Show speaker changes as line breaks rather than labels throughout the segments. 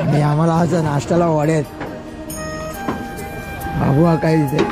आणि आम्हाला आज नाश्त्याला वडे आहेत. बाबू हा काय दिसे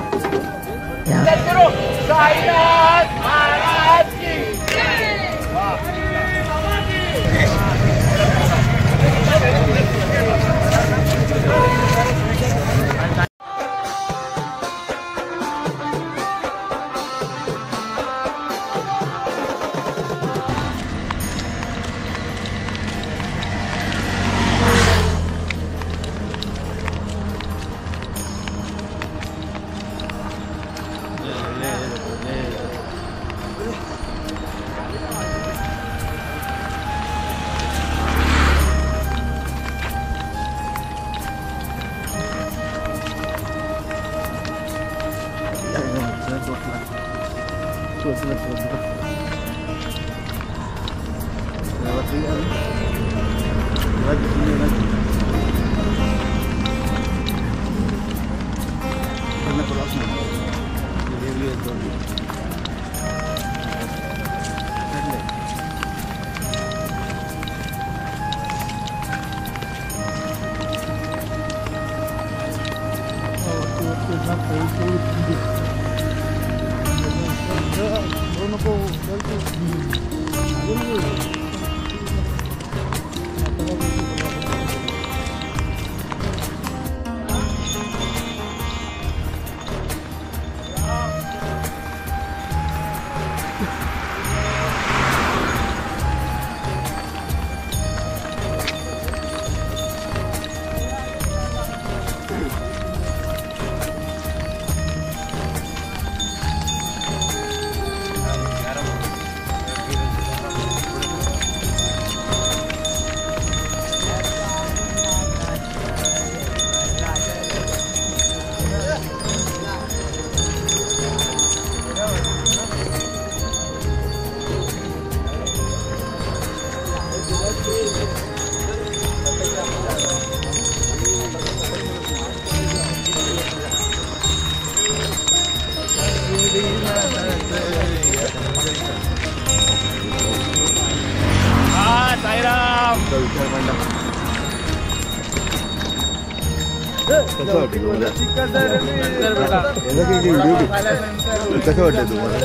कसं वाटतं तुम्हाला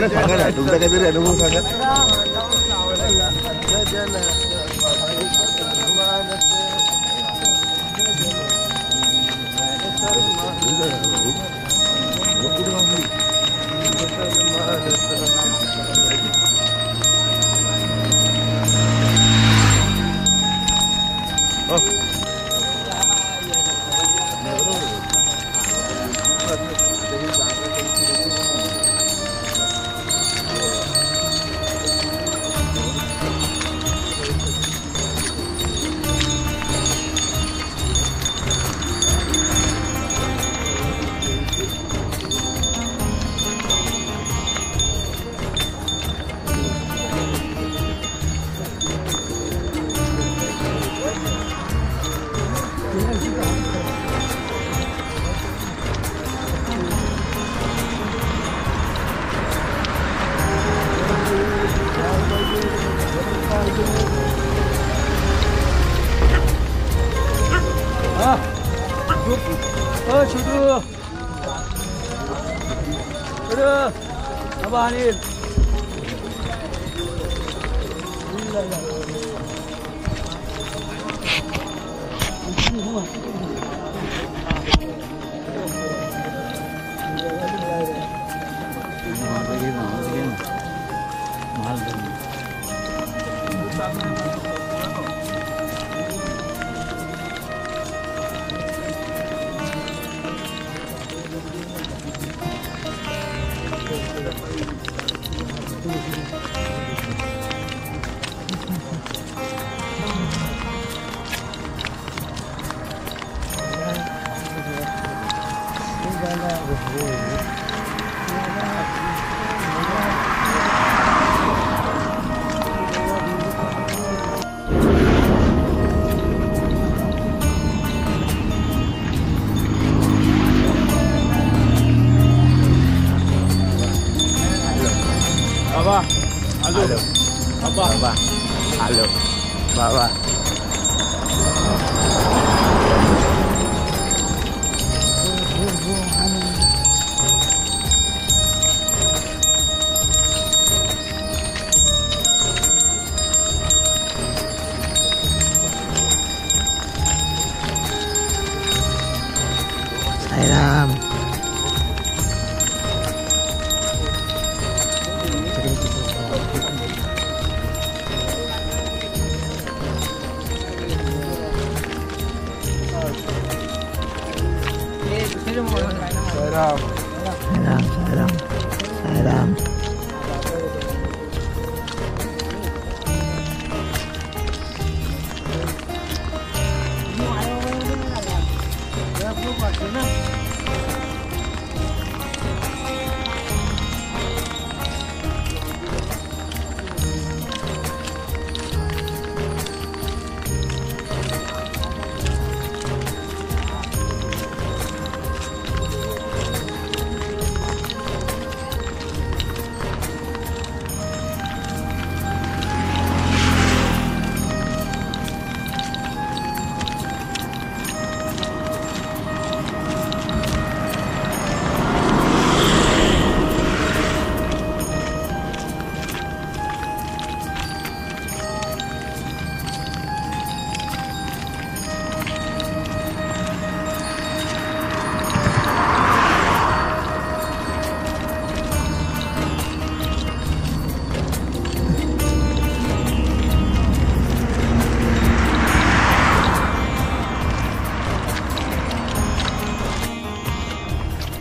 सांगा ना तुमचा काहीतरी अनुभव सांगा.
Abah, halo. Abah,
Abah, halo.
बाबा
साईराम. साईराम साईराम साईराम.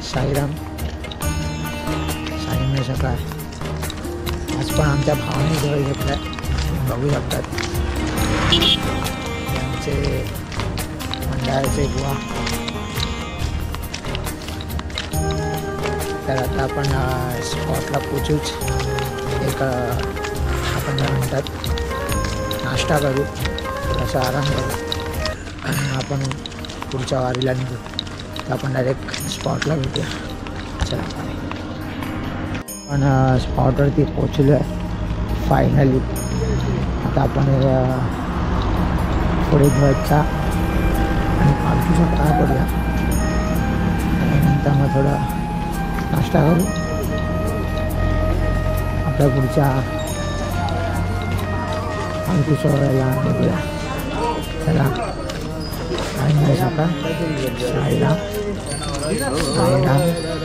साईराम साईराम सकाळ. आज पण आमच्या भावाने जवळ घेतलाय. बघू शकतात आमचे मंडळाचे बुवा. तर आता आपण स्पॉटला पोचूच. एक आपण काय म्हणतात नाश्ता करू, थोडासा आराम करू आणि आपण पुढच्या वारीला निघू. तर आपण डायरेक्ट स्पॉटला भेटूया. चला आपण स्पॉटवरती पोचलो आहे फायनली. आता आपण पुढे घ्यायचा आणि पालखीचा पाया पडूया. त्यानंतर मग थोडा नाश्ता करू. आपल्या पुढच्या पालखी सोहळ्याला निघूया. चला आणि सकाळ. साईराम साईराम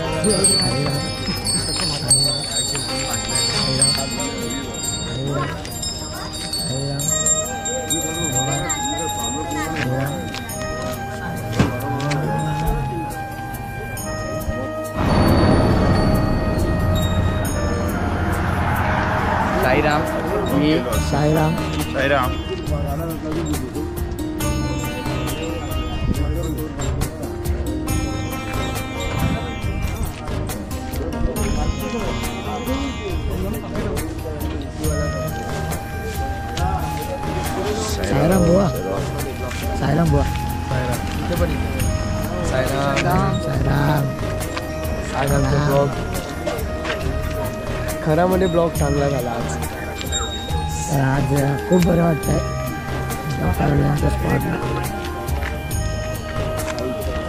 साईराम
साईराम. मी
साईराम
साईराम.
साईराम बुवा. साईराम बुवा.
साईराम.
साईराम.
आज आमचा ब्लॉग खरामध्ये ब्लॉग चांगला झाला आज.
तर आज खूप बरं वाटतंय आमच्या स्पॉटला.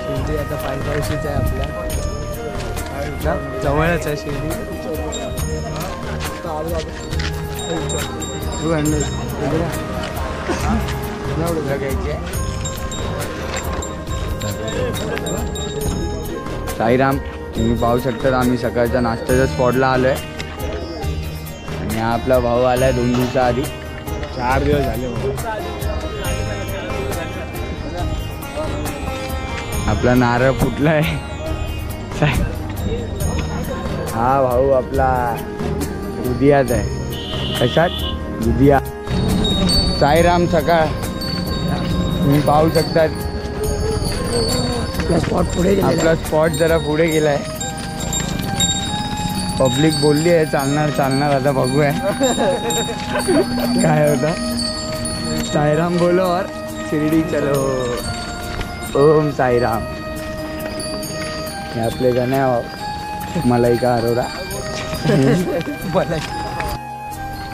शिर्डी आता पायथ्याशीच आहे आपल्या, जवळच आहे शिर्डी. साईराम. तुम्ही पाहू शकता आम्ही सकाळच्या नाश्त्याच्या स्पॉटला आलोय आणि हा आपला भाऊ आलाय 2 दिवसाआधी.
4 दिवस झाले.
आपला नारळ फुटलाय. हा भाऊ आपला दुधियात आहे. कशात? दुधिया. साईराम सकाळ. तुम्ही पाहू शकतात
आपला स्पॉट पुढे गेलेला आहे.
आपला स्पॉट जरा पुढे गेलाय. पब्लिक बोलली आहे चालणार चालणार. आता बघूया काय होता. साईराम बोलो और शिर्डी चलो. ओम साईराम. हे आपले गाणे मलाइका अरोरा.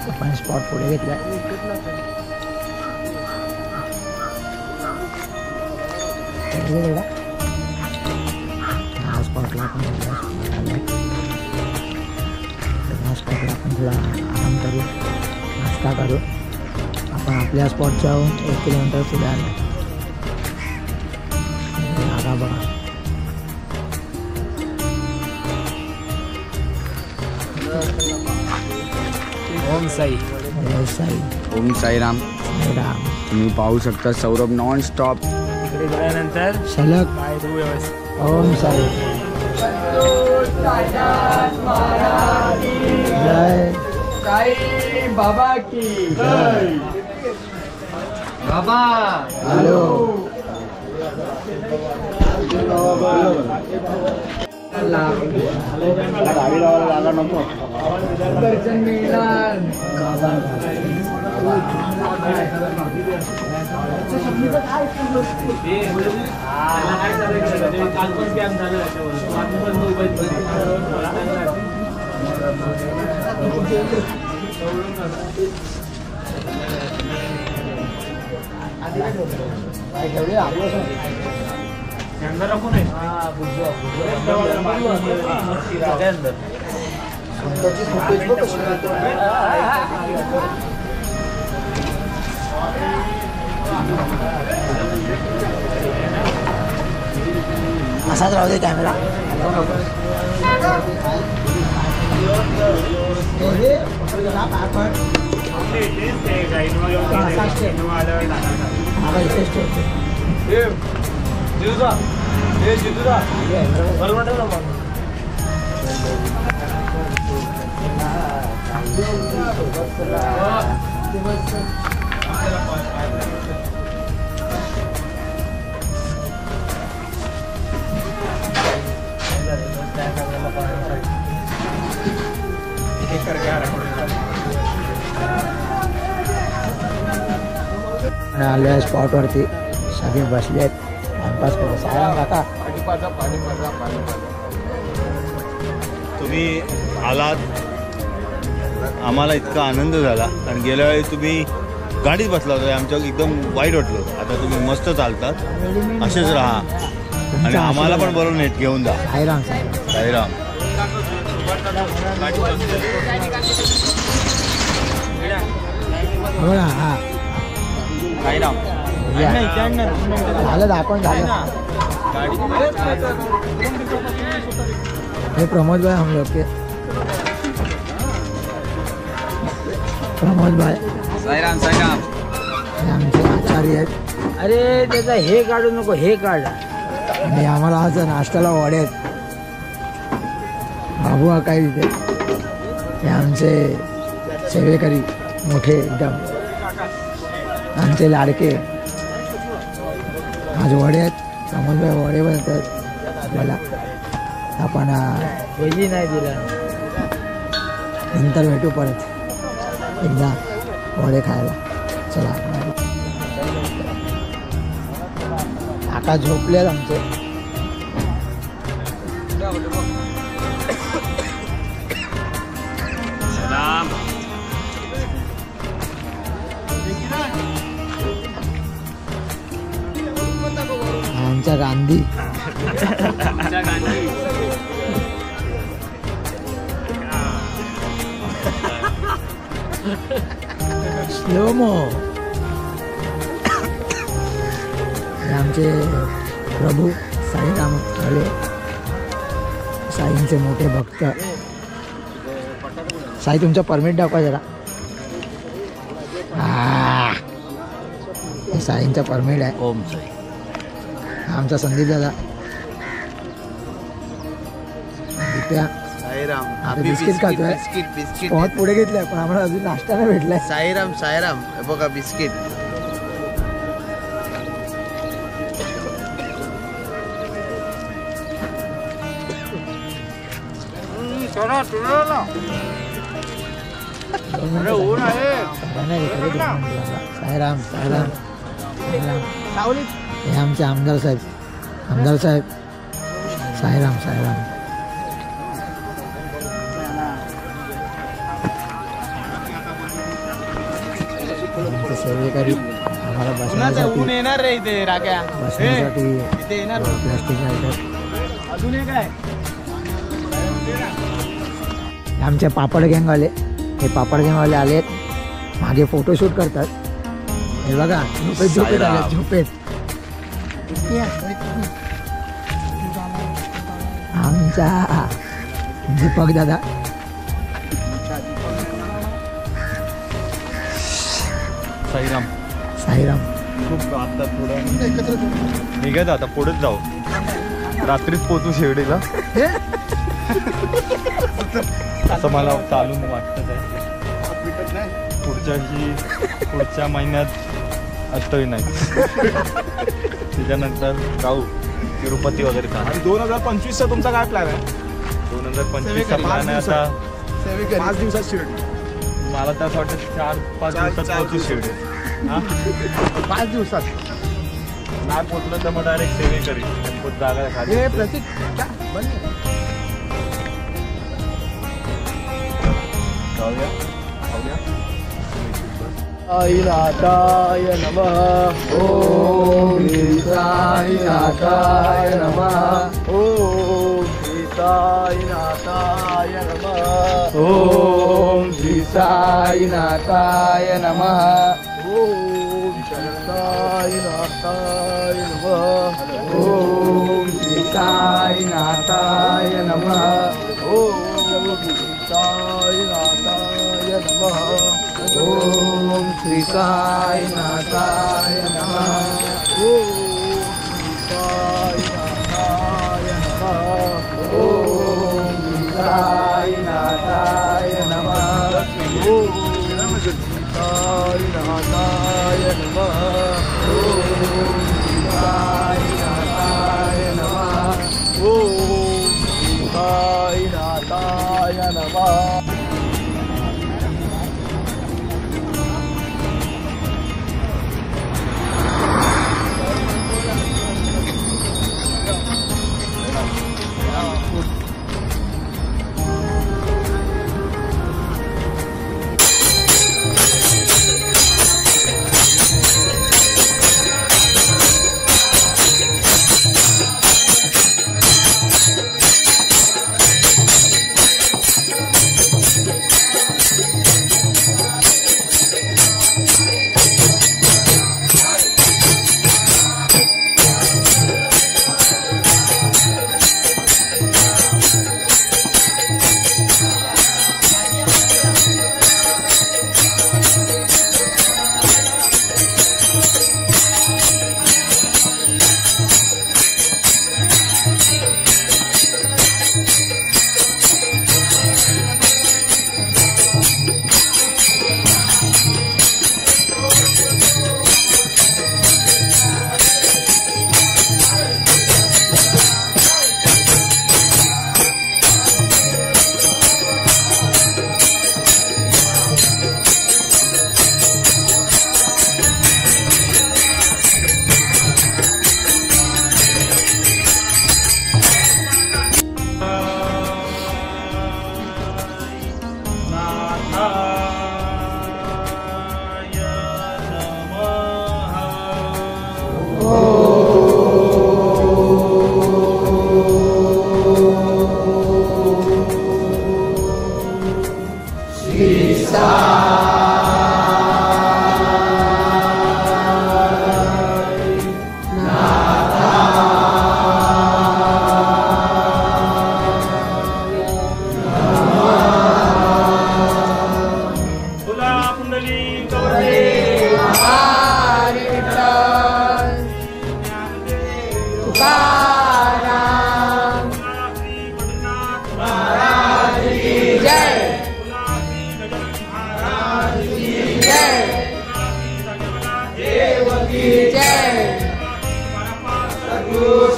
आपण स्पॉट पुढे घेतला. ह्या स्पॉटला आपण थोडा आराम करू, नाश्ता करू. आपण आपल्या स्पॉट जाऊन 1 किलोमीटर पुढे आलो. जागा बघा.
ओम साई.
ओम साईराम. तुम्ही पाहू शकता सौरभ नॉन स्टॉप
इकडे गेल्यानंतर
सलग
पाय धुऊ व्यवस्थित.
ओम साई. जय
साई बाबा की जय. बाबा
हॅलो.
गाडी लावायला जागा नको.
दर्शन मिळणार.
असाच राहू दे कॅमेरा. आलो आहे स्पॉटवरती. सगळे बसले आहेत. टाइमपास करू. सारा काका
तुम्ही आलात, आम्हाला इतका आनंद झाला. आणि गेल्या वेळी तुम्ही गाडीत बसला होता, आमच्या एकदम वाईट वाटलं. आता तुम्ही मस्त चालतात, असेच राहा आणि आम्हाला पण बरोबर नेट घेऊन जा.
साईराम.
साईराम.
बघा. हा
साईराम.
झालं दाखवून झालं. हे प्रमोद भाई हम लोग के. प्रमोद भाई
साईराम. साईराम.
हे आमचे आचार्य आहेत.
अरे त्याचा हे काढू नको, हे काढ.
आणि आम्हाला आज नाश्त्याला वडे आहेत. बाबू हा काय तिथे. हे आमचे सेवेकरी मोठे एकदम, आमचे लाडके. आज वडे आहेत. प्रमोद भाई वडे बनतात आपल्याला. आपण
हेही नाही दिला.
नंतर भेटू परत एकदा वडे खायला. चला. काका झोपलेत आमचे. आमच्या गांधी. स्लोमो. आमचे प्रभू साईराम आले. साईंचे मोठे भक्त. साई तुमचा परमिट दाखवा जरा. हे साईंचा परमिट आहे.
ओम साई.
आमचा संदीप दादा. दिप्या.
साईराम.
आता बिस्किट खातोय. बहुत पुढे घेतलंय पण आम्हाला अजून नाश्ता नाही भेटलाय.
साईराम. साईराम. बघा बिस्किट.
साईराम. साईराम. हे आमचे आमदार साहेब. आमदार साहेब. साईराम. साईराम. सेवेकरी आम्हाला बसण्यासाठी
येणार रे इथे राख्या
बसण्यासाठी
इथे येणार
प्लास्टिक आहेत.
अजून एक काय
आमचे पापड गँगवाले, हे पापड गँगवाले आलेत, मागे फोटोशूट करतात. हे बघा झोपेत आले, झोपेत. आमचा दीपक दादा
साईराम
साईराम
खूप आता थोडं निघत आता पुढेच जाऊ, रात्रीच पोचू शिर्डीला असं मला चालून वाटत आहे. पुढच्या महिन्यात अष्टविनायक, त्याच्यानंतर जाऊ तिरुपती वगैरे.
आणि 2025चा तुमचा काय प्लॅन आहे?
2025चा प्लॅन आहे आता
5 दिवसात शिर्डी.
मला तर असं वाटतं 4-5 दिवसात पोहोचू शिर्डी.
5 दिवसात
नाही पोचलं तर मग डायरेक्ट सेवे करी जागा खाली.
हे प्रतीक
जाऊया
साईनाथाय नमः. ओम श्री साईनाथाय नमः. ओम श्री साईनाथाय नमः. ओम श्री साईनाथाय नमः. ओम श्री साईनाथाय नमः. ओम श्री साईनाथाय नमः. ओम श्री साईनाथाय नमः. ओम श्री साईनाथाय नमः. ओम श्री साईनाथाय नमः. ओम श्री साईनाथाय नमः. ओम श्री साईनाथाय नमः. ओम श्री साईनाथाय नमः. ओम श्री साईनाथाय नमः.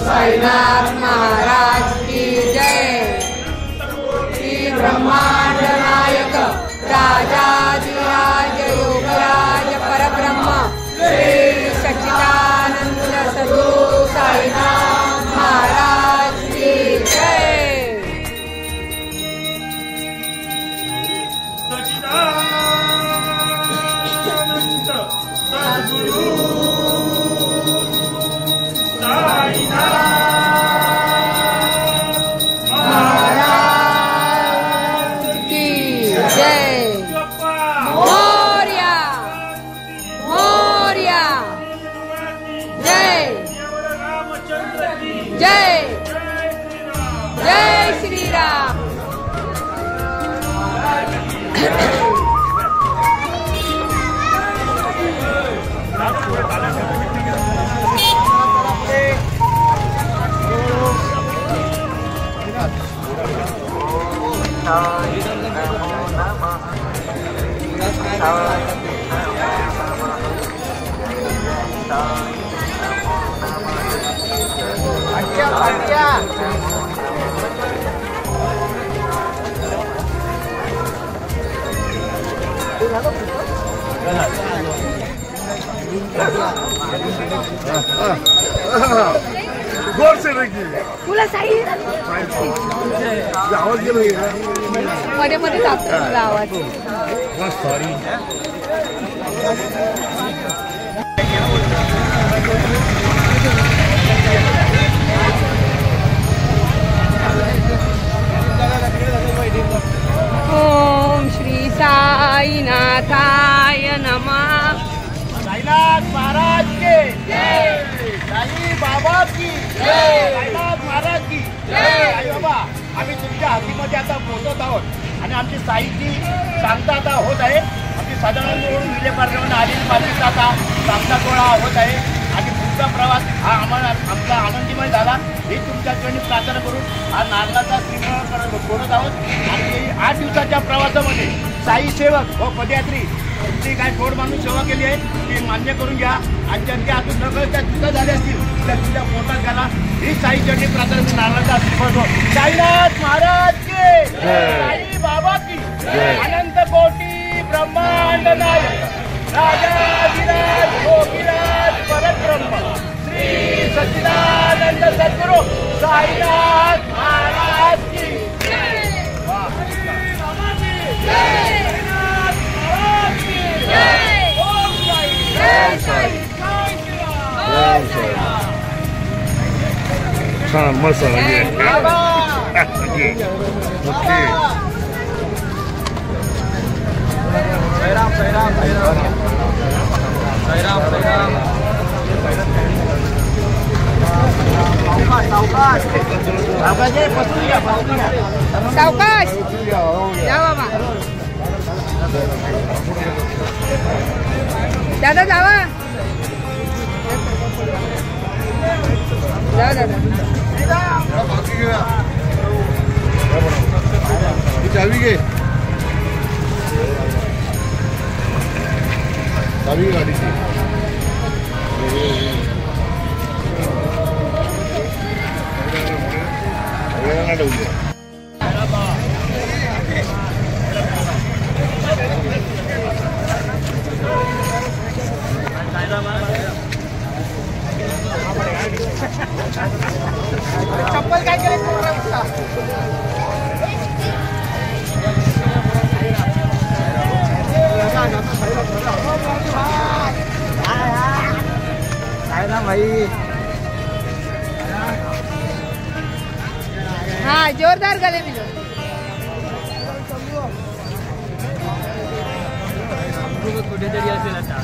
साईनाथ महाराज की जय. श्री ब्रह्मांड नायक राजाधिराज योगराज परब्रह्म श्री सच्चिदानंद सद्गुरु साईनाथ महाराज की जय.
सच्चिदानंद सद्गुरु
की जय मोरया मोरया जय जय जय श्री राम
जोर से रखिए
तुला साई
आवाज गेला
मध्ये मध्ये जातो तुला आवाज
सॉरी
ओम श्री साईनाथाय नमः
साईनाथ महाराज के जय साई बाबा की जय साईनाथ महाराज की जय आई बाबा आम्ही तुमच्या हातीमध्ये आता पोहोचत आहोत आणि आमची साईची सांगता आता होत आहे आमची साधारण विलेपार्ल्याहून आलेली मालिका आता सांगता सोहळा होत आहे आणि पुढचा प्रवास हा आमचा आनंदीमय झाला ही तुमच्या चरणी प्रार्थना करून हा नारळाचा श्रीमंत बोलत आहोत आणि 8 दिवसाच्या प्रवासामध्ये साई सेवक व पदयात्री तुमची काय थोड माणूस सेवा केली आहे ती मान्य करून घ्या आणि ज्यांच्या हातून नकळत्या चुका झाल्या असतील त्या तुमच्या पोटात घाला ही साई चरणी प्रार्थना करून नारळाचा श्रीमंत साईनाथ महाराज की साई बाबा की अनंत कोटी ब्रह्मांड नायक राजाधिराज योगीराज परब्रह्म श्री सच्चिदानंद सद्गुरु साईनाथ महाराज की जय साईनाथ महाराज की जय ओम साई जय साई जय साई छान मस्त आहे ओके साईराम साईराम साईराम साईराम साईराम सावकाश
सावकाश जा बाबा दादा जावा जा दादा
चावी घे चावी गाडीची चप्पल काय केले भाई
हाँ जोरदार गले मिलो
कुठेतरी असेल आता